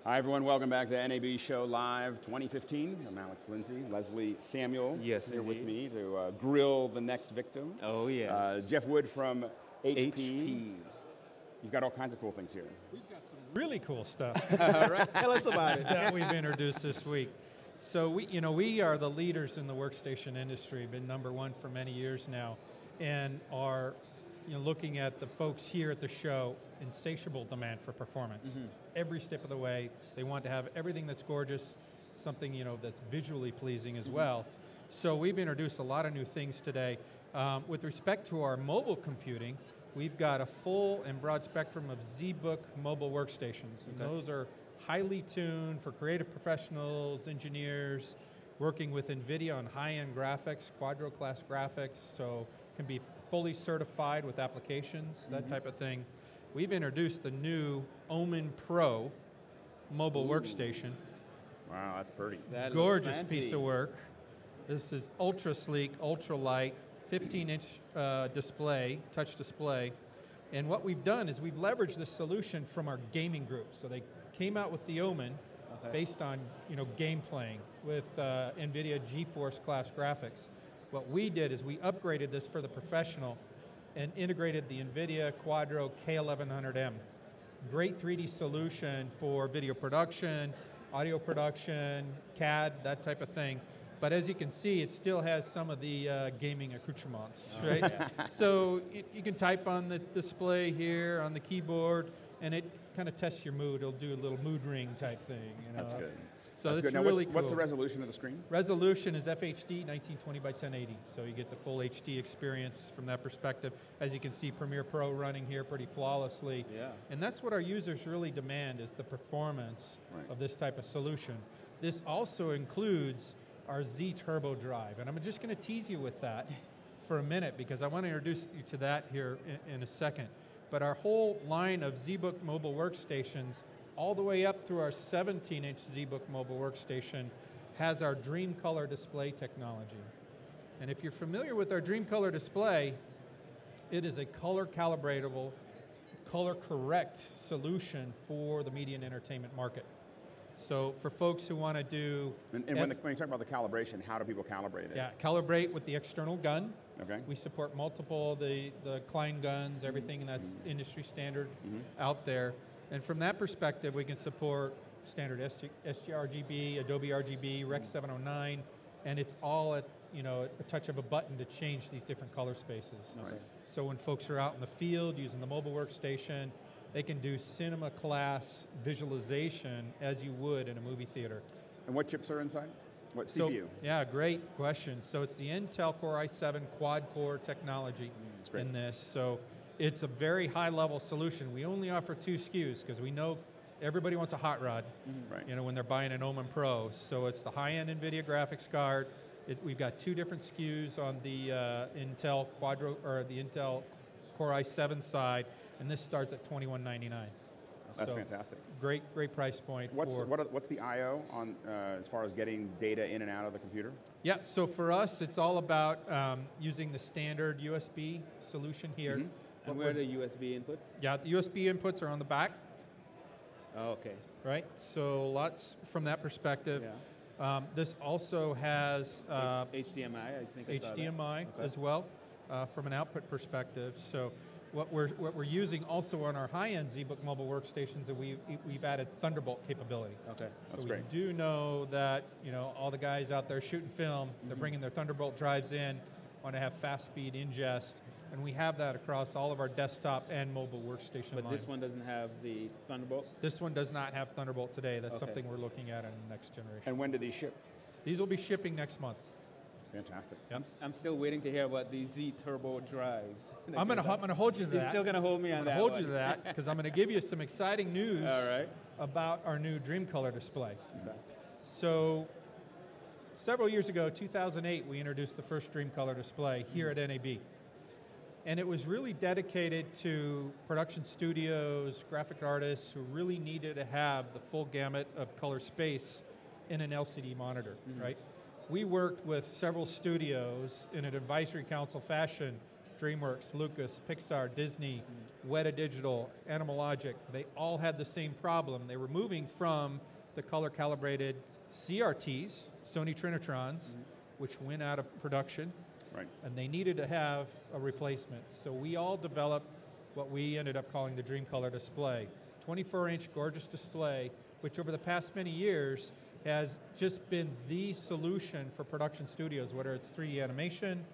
Hi everyone, welcome back to NABShow Live 2015. I'm Alex Lindsay, Leslie Samuel here with me to grill the next victim. Oh yes. Jeff Wood from HP. You've got all kinds of cool things here. We've got some really cool stuff. All right, tell us about it. That we've introduced this week. So we are the leaders in the workstation industry, been #1 for many years now, and are looking at the folks here at the show, insatiable demand for performance. Every step of the way, they want to have everything that's gorgeous, something that's visually pleasing as well. So we've introduced a lot of new things today. With respect to our mobile computing, we've got a full and broad spectrum of ZBook mobile workstations, and those are highly tuned for creative professionals, engineers, working with NVIDIA on high-end graphics, Quadro class graphics, so can be fully certified with applications, that type of thing. We've introduced the new Omen Pro mobile workstation. Wow, that's pretty. That Gorgeous piece of work. This is ultra sleek, ultra light, 15-inch display, touch display. And what we've done is we've leveraged this solution from our gaming group. So they came out with the Omen based on game playing with NVIDIA GeForce class graphics. What we did is we upgraded this for the professional and integrated the NVIDIA Quadro K1100M. Great 3D solution for video production, audio production, CAD, that type of thing. But as you can see, it still has some of the gaming accoutrements, right? Yeah. So you can type on the display here, on the keyboard, and it kind of tests your mood. It'll do a little mood ring type thing. That's good. So that's it's good. Now, really cool. What's the resolution of the screen? Resolution is FHD 1920 by 1080, so you get the full HD experience from that perspective. As you can see, Premiere Pro running here pretty flawlessly. Yeah. And that's what our users really demand, is the performance of this type of solution. This also includes our Z Turbo drive, and I'm just going to tease you with that for a minute because I want to introduce you to that here in a second. But our whole line of ZBook mobile workstations, all the way up through our 17-inch ZBook mobile workstation, has our Dream Color display technology. And if you're familiar with our Dream Color display, it is a color calibratable, color correct solution for the media and entertainment market. So for folks who want to do... And when you talk about the calibration, how do people calibrate it? Yeah, calibrate with the external gun. Okay. We support multiple, the Klein guns, everything that's industry standard out there. And from that perspective, we can support standard SGRGB, Adobe RGB, Rec 709, and it's all at a touch of a button to change these different color spaces. Okay. So when folks are out in the field using the mobile workstation, they can do cinema class visualization as you would in a movie theater. And what chips are inside? What CPU? Yeah, great question. So it's the Intel Core i7 quad-core technology in this. So it's a very high-level solution. We only offer 2 SKUs because we know everybody wants a hot rod when they're buying an Omen Pro. So it's the high-end NVIDIA graphics card. We've got 2 different SKUs on the Intel Quadro, or the Intel Core i7 side, and this starts at $2199. That's fantastic. Great price point. What's the I/O on as far as getting data in and out of the computer? Yeah, so for us, it's all about using the standard USB solution here. And where are the USB inputs? Yeah, the USB inputs are on the back. Oh, okay. Right, so lots from that perspective. Yeah. This also has HDMI, I think. HDMI as well from an output perspective. So what we're using also on our high-end ZBook mobile workstations, and we've added Thunderbolt capability. Okay, that's so great. We do know that all the guys out there shooting film, they're bringing their Thunderbolt drives in, want to have fast speed ingest, and we have that across all of our desktop and mobile workstation line. But this one doesn't have the Thunderbolt? This one does not have Thunderbolt today. That's something we're looking at in the next generation. And when do these ship? These will be shipping next month. Fantastic. Yep. I'm still waiting to hear about the Z Turbo drives. I'm going to hold you to that. You're still going to hold me on that. I'm going to hold you to that because I'm going to give you some exciting news about our new Dream Color display. Okay. So several years ago, 2008, we introduced the first Dream Color display here at NAB. And it was really dedicated to production studios, graphic artists who really needed to have the full gamut of color space in an LCD monitor, right? We worked with several studios in an advisory council fashion DreamWorks, Lucas, Pixar, Disney, Weta Digital, Animalogic, they all had the same problem. They were moving from the color calibrated CRTs, Sony Trinitrons, which went out of production, and they needed to have a replacement. So we all developed what we ended up calling the Dreamcolor display. 24-inch gorgeous display, which over the past many years has just been the solution for production studios, whether it's 3D animation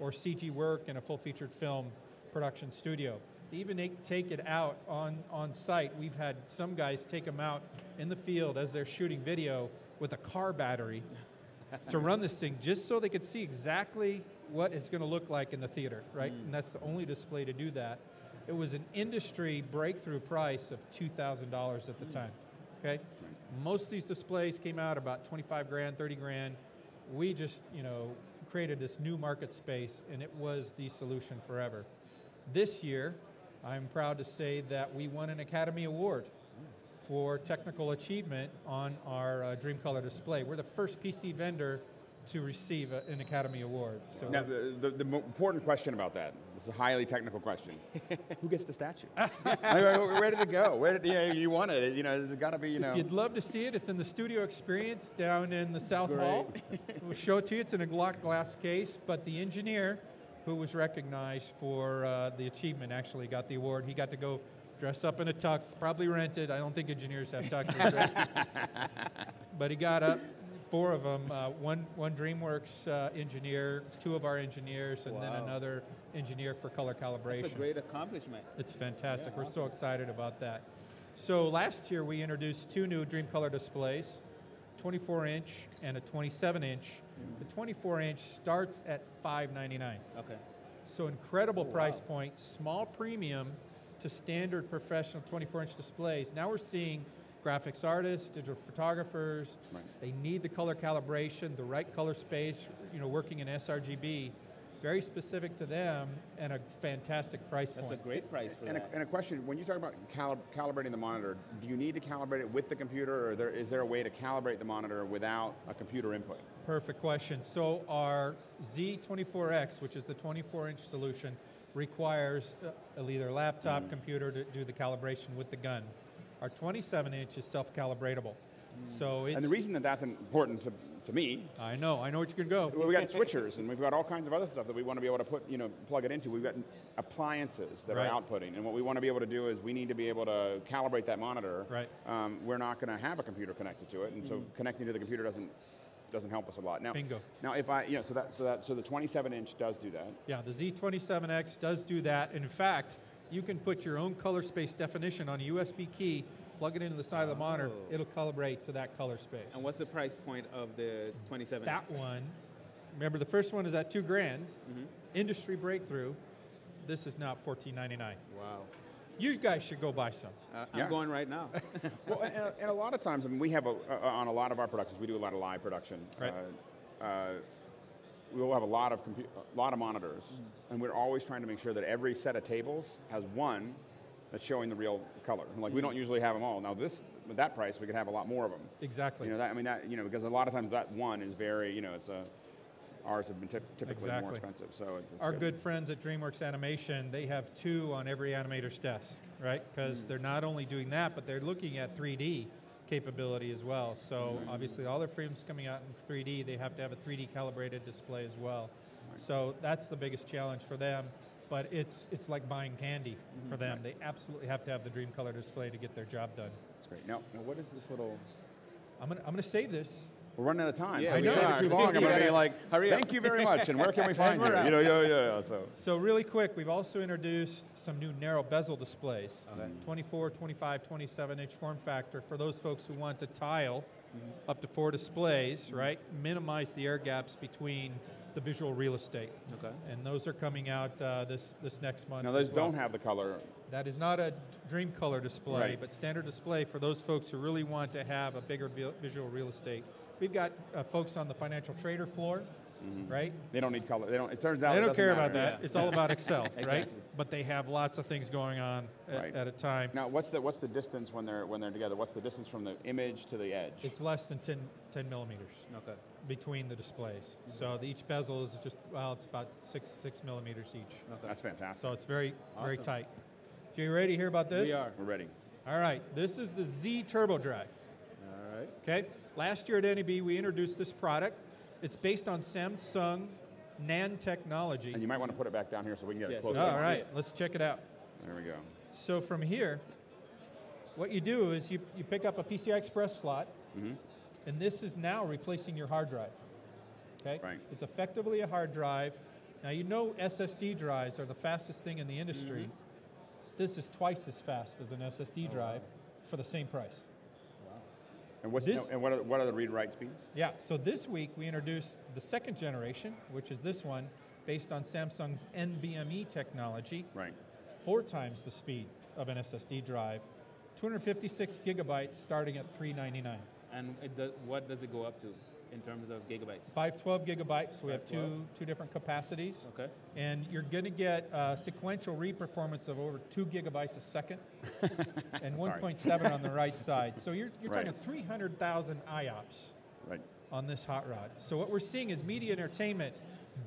or CG work in a full-featured film production studio. They even take it out on site. We've had some guys take them out in the field as they're shooting video with a car battery to run this thing just so they could see exactly what it's going to look like in the theater, right? And that's the only display to do that. It was an industry breakthrough price of $2,000 at the time, okay? Most of these displays came out about 25 grand, 30 grand. We just, created this new market space, and it was the solution forever. This year, I'm proud to say that we won an Academy Award for technical achievement on our Dreamcolor display. We're the first PC vendor to receive an Academy Award. So now, the important question about that, this is a highly technical question. Who gets the statue? Where did it go? Where did you want it? There's got to be, If you'd love to see it, it's in the Studio Experience down in the South Hall. We'll show it to you. It's in a glass case, but the engineer who was recognized for the achievement actually got the award. He got to go dress up in a tux, probably rented. I don't think engineers have tuxes, right? But he got up. 4 of them, one DreamWorks engineer, 2 of our engineers, and then another engineer for color calibration. That's a great accomplishment. It's fantastic. Yeah, We're so excited about that. So last year we introduced 2 new Dreamcolor displays, 24-inch and a 27-inch. The 24-inch starts at $599. Okay. So incredible price point, small premium to standard professional 24-inch displays. Now we're seeing graphics artists, digital photographers, they need the color calibration, the right color space, working in sRGB, very specific to them, and a fantastic price point. That's a great price for that. And a question, when you talk about calibrating the monitor, do you need to calibrate it with the computer, or is there a way to calibrate the monitor without a computer input? Perfect question. So our Z24X, which is the 24-inch solution, requires either a laptop computer to do the calibration with the gun. Our 27-inch is self-calibratable. So it's, and the reason that that's important to me, I know where you can go. We've got switchers, and we've got all kinds of other stuff that we want to be able to put, plug it into. We've got appliances that are outputting, and what we want to be able to do is we need to be able to calibrate that monitor. Right. We're not going to have a computer connected to it, and so connecting to the computer doesn't help us a lot. Now, bingo. Now, if so the 27-inch does do that. Yeah, the Z27X does do that. In fact, you can put your own color space definition on a USB key, plug it into the side of the monitor, it'll calibrate to that color space. And what's the price point of the 27-inch? That one, remember the first one is at $2 grand, industry breakthrough. This is now $14.99. Wow. You guys should go buy some. I'm going right now. Well, and a lot of times, we have on a lot of our productions, we do a lot of live production. Right. We will have a lot of monitors, and we're always trying to make sure that every set of tables has one that's showing the real color. Like we don't usually have them all. Now with that price, we could have a lot more of them. Exactly. Because a lot of times that one is very, ours have been typically more expensive. So it's our good friends at DreamWorks Animation, they have 2 on every animator's desk, right? Because they're not only doing that, but they're looking at 3D capability as well. So obviously all their films coming out in 3D, they have to have a 3D calibrated display as well. So that's the biggest challenge for them. But it's like buying candy for them. They absolutely have to have the Dreamcolor display to get their job done. That's great. Now what is this little? I'm gonna save this. We're running out of time. Yeah, so if we save it too long, I'm going to be like, thank you very much, and where can we find you? So really quick, we've also introduced some new narrow bezel displays. 24, 25, 27-inch form factor for those folks who want to tile up to 4 displays, right? Minimize the air gaps between the visual real estate. Okay. And those are coming out this next month. Now those don't have the color. That is not a Dreamcolor display, but standard display for those folks who really want to have a bigger visual real estate. We've got folks on the financial trader floor, right? They don't need color. It turns out they don't care matter. about that. It's all about Excel, right? but they have lots of things going on at a time. Now, what's the distance when they're together? What's the distance from the image to the edge? It's less than 10 millimeters between the displays. So each bezel is just, well, it's about 6 millimeters each. That's fantastic. So it's very tight. So you ready to hear about this? We are. We're ready. All right, this is the Z Turbo Drive. All right. Okay, last year at NAB we introduced this product. It's based on Samsung NAND technology. And you might want to put it back down here so we can get it closer. All right, let's check it out. There we go. So from here, what you do is you pick up a PCI Express slot, and this is now replacing your hard drive. Okay? Right. It's effectively a hard drive. Now you know SSD drives are the fastest thing in the industry. This is twice as fast as an SSD drive for the same price. And what are the read-write speeds? Yeah, so this week we introduced the second generation, which is this one, based on Samsung's NVMe technology. Right. 4 times the speed of an SSD drive, 256 gigabytes starting at $399. And what does it go up to in terms of gigabytes? 512 gigabytes, so we have 512. two different capacities. Okay. And you're going to get sequential read performance of over 2 gigabytes a second and 1.7 on the right side. So you're talking 300,000 IOPS on this hot rod. So what we're seeing is media entertainment,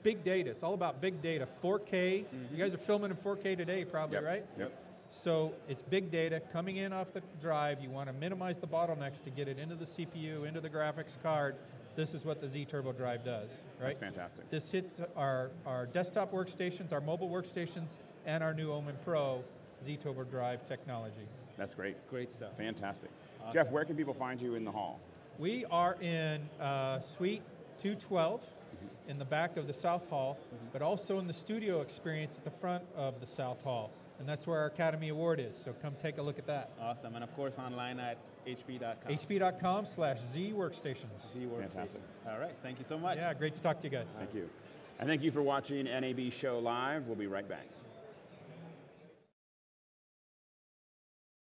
big data. It's all about big data, 4K. You guys are filming in 4K today probably, right? Yep. So it's big data coming in off the drive. You want to minimize the bottlenecks to get it into the CPU, into the graphics card. This is what the Z Turbo Drive does, right? That's fantastic. This hits our desktop workstations, our mobile workstations, and our new Omen Pro Z Turbo Drive technology. That's great. Great stuff. Fantastic. Awesome. Jeff, where can people find you in the hall? We are in Suite 212 in the back of the South Hall, but also in the studio experience at the front of the South Hall. And that's where our Academy Award is, so come take a look at that. Awesome, and of course online at hp.com. hp.com/ZWorkstations. Fantastic. All right, thank you so much. Yeah, great to talk to you guys. Thank you. And thank you for watching NABShow Live. We'll be right back.